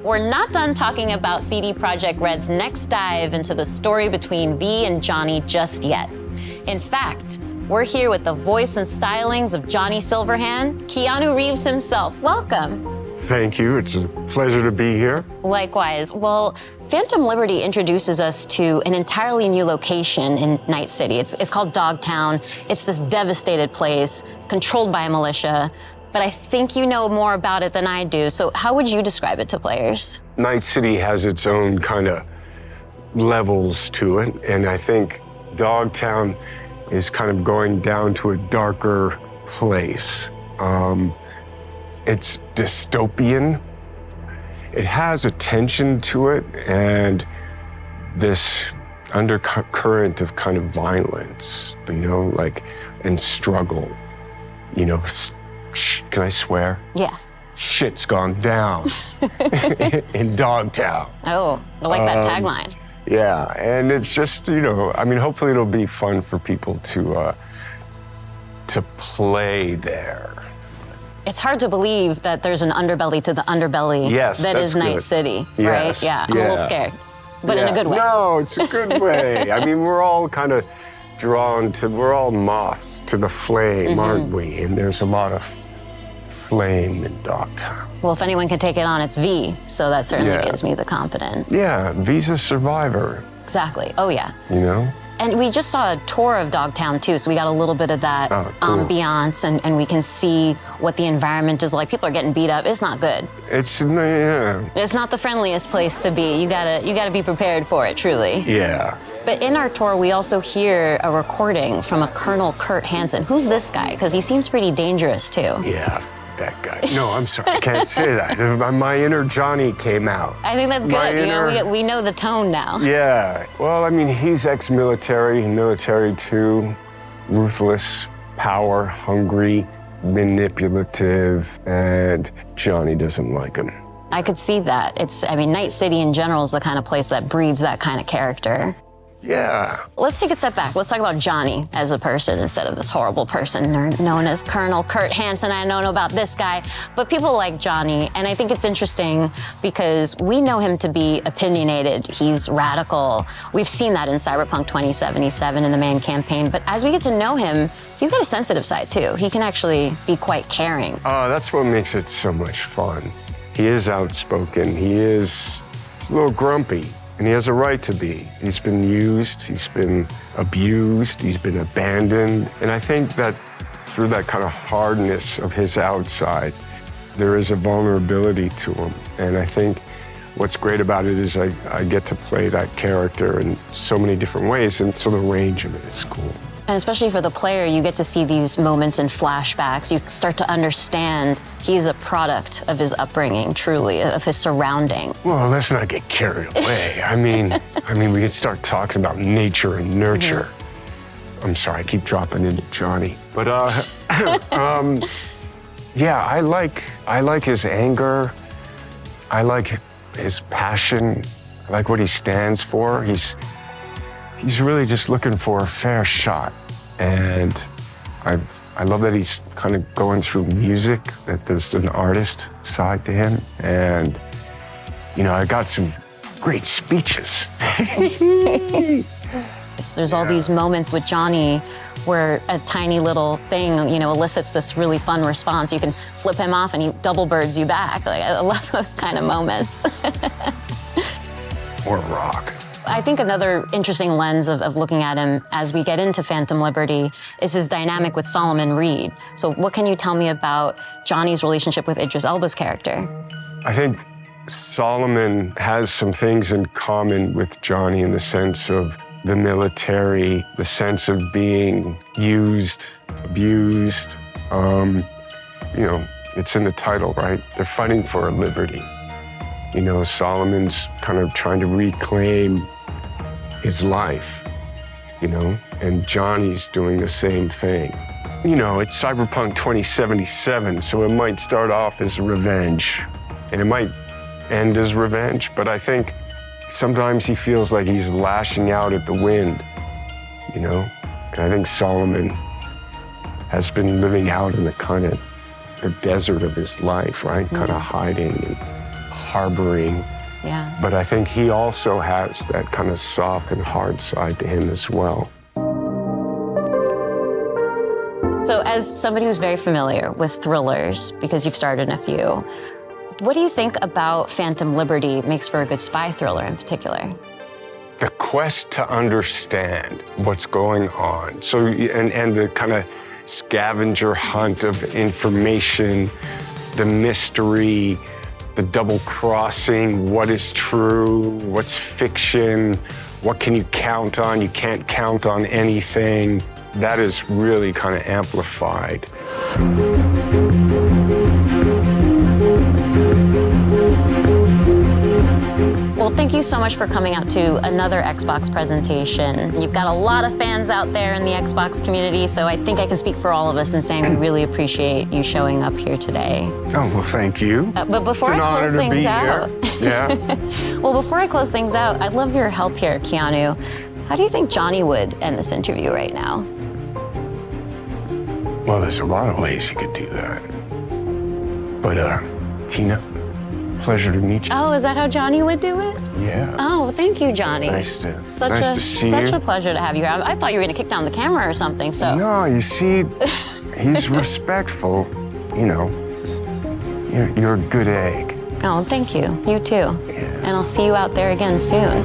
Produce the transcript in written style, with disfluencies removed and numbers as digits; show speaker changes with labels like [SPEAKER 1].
[SPEAKER 1] we're not done talking about CD Projekt Red's next dive into the story between V and Johnny just yet. In fact, we're here with the voice and stylings of Johnny Silverhand, Keanu Reeves himself. Welcome.
[SPEAKER 2] Thank you. It's a pleasure to be here.
[SPEAKER 1] Likewise. Well, Phantom Liberty introduces us to an entirely new location in Night City. It's called Dogtown. It's this devastated place. It's controlled by a militia. But I think you know more about it than I do. So how would you describe it to players?
[SPEAKER 2] Night City has its own kind of levels to it. And I think Dogtown is kind of going down to a darker place. It's dystopian. It has a tension to it and this undercurrent of kind of violence, you know, like, and struggle. You know, can I swear?
[SPEAKER 1] Yeah.
[SPEAKER 2] Shit's gone down in Dogtown.
[SPEAKER 1] Oh, I like that tagline.
[SPEAKER 2] Yeah, and it's just, you know, I mean, hopefully it'll be fun for people to play there.
[SPEAKER 1] It's hard to believe that there's an underbelly to the underbelly that is Night City, right? Yeah, I'm a little scared, but in a good way.
[SPEAKER 2] No, it's a good way. I mean, we're all kind of drawn to, we're all moths to the flame, aren't we? And there's a lot of flame in Dogtown.
[SPEAKER 1] Well, if anyone can take it on, it's V, so that certainly gives me the confidence.
[SPEAKER 2] Yeah, V's a survivor.
[SPEAKER 1] Exactly, oh yeah.
[SPEAKER 2] You know?
[SPEAKER 1] And we just saw a tour of Dogtown too, so we got a little bit of that ambiance, and we can see what the environment is like. People are getting beat up. It's not good.
[SPEAKER 2] It's
[SPEAKER 1] not the friendliest place to be. You gotta be prepared for it, truly.
[SPEAKER 2] Yeah.
[SPEAKER 1] But in our tour, we also hear a recording from a Colonel Kurt Hansen. Who's this guy? Because he seems pretty dangerous too.
[SPEAKER 2] Yeah. That guy. No, I'm sorry, I can't say that. My inner Johnny came out.
[SPEAKER 1] I think that's good. You know, we know the tone now.
[SPEAKER 2] Yeah. Well, I mean, he's ex-military, military too, ruthless, power hungry, manipulative, and Johnny doesn't like him.
[SPEAKER 1] I could see that. I mean, Night City in general is the kind of place that breeds that kind of character.
[SPEAKER 2] Yeah.
[SPEAKER 1] Let's take a step back. Let's talk about Johnny as a person instead of this horrible person known as Colonel Kurt Hansen. I don't know about this guy, but people like Johnny, and I think it's interesting because we know him to be opinionated. He's radical. We've seen that in Cyberpunk 2077 in the Man campaign, but as we get to know him, he's got a sensitive side too. He can actually be quite caring.
[SPEAKER 2] That's what makes it so much fun. He is outspoken. He's a little grumpy. And he has a right to be. He's been used, he's been abused, he's been abandoned. And I think that through that kind of hardness of his outside, there is a vulnerability to him. And I think what's great about it is I get to play that character in so many different ways, and so the range of it is cool.
[SPEAKER 1] And especially for the player, you get to see these moments in flashbacks. You start to understand he's a product of his upbringing, truly, of his surrounding.
[SPEAKER 2] Well, let's not get carried away. I mean, we can start talking about nature and nurture. I'm sorry, I keep dropping into Johnny. But yeah, I like his anger. I like his passion. I like what he stands for. He's really just looking for a fair shot. And I love that he's kind of going through music, that there's an artist side to him. And, you know, I got some great speeches.
[SPEAKER 1] There's all these moments with Johnny where a tiny little thing, you know, elicits this really fun response. You can flip him off and he double birds you back. Like, I love those kind of moments.
[SPEAKER 2] Or rock.
[SPEAKER 1] I think another interesting lens of looking at him as we get into Phantom Liberty is his dynamic with Solomon Reed. So what can you tell me about Johnny's relationship with Idris Elba's character?
[SPEAKER 2] I think Solomon has some things in common with Johnny in the sense of the military, the sense of being used, abused. You know, it's in the title, right? They're fighting for a liberty. You know, Solomon's kind of trying to reclaim his life, you know, and Johnny's doing the same thing. You know, it's Cyberpunk 2077, so it might start off as revenge, and it might end as revenge, but I think sometimes he feels like he's lashing out at the wind, you know? And I think Solomon has been living out in the kind of the desert of his life, right? Kind of hiding and harboring.
[SPEAKER 1] Yeah.
[SPEAKER 2] But I think he also has that kind of soft and hard side to him as well.
[SPEAKER 1] So as somebody who's very familiar with thrillers, because you've starred in a few, what do you think about Phantom Liberty makes for a good spy thriller in particular?
[SPEAKER 2] The quest to understand what's going on. So, and the kind of scavenger hunt of information, the mystery, the double crossing, what is true, what's fiction, what can you count on? You can't count on anything. That is really kind of amplified.
[SPEAKER 1] Well, thank you so much for coming out to another Xbox presentation. You've got a lot of fans out there in the Xbox community, so I think I can speak for all of us in saying we really appreciate you showing up here today.
[SPEAKER 2] Oh, well, thank you.
[SPEAKER 1] But before I close things out, well, before I close things out, I'd love your help here, Keanu. How do you think Johnny would end this interview right now?
[SPEAKER 2] Well, there's a lot of ways you could do that. But, Tina, pleasure to meet you.
[SPEAKER 1] Oh, is that how Johnny would do it?
[SPEAKER 2] Yeah.
[SPEAKER 1] Oh, thank you, Johnny.
[SPEAKER 2] Nice to see you.
[SPEAKER 1] Such a pleasure to have you here. I thought you were going to kick down the camera or something, so.
[SPEAKER 2] No, you see, he's respectful. You know, you're a good egg.
[SPEAKER 1] Oh, thank you. You too.
[SPEAKER 2] Yeah.
[SPEAKER 1] And I'll see you out there again soon.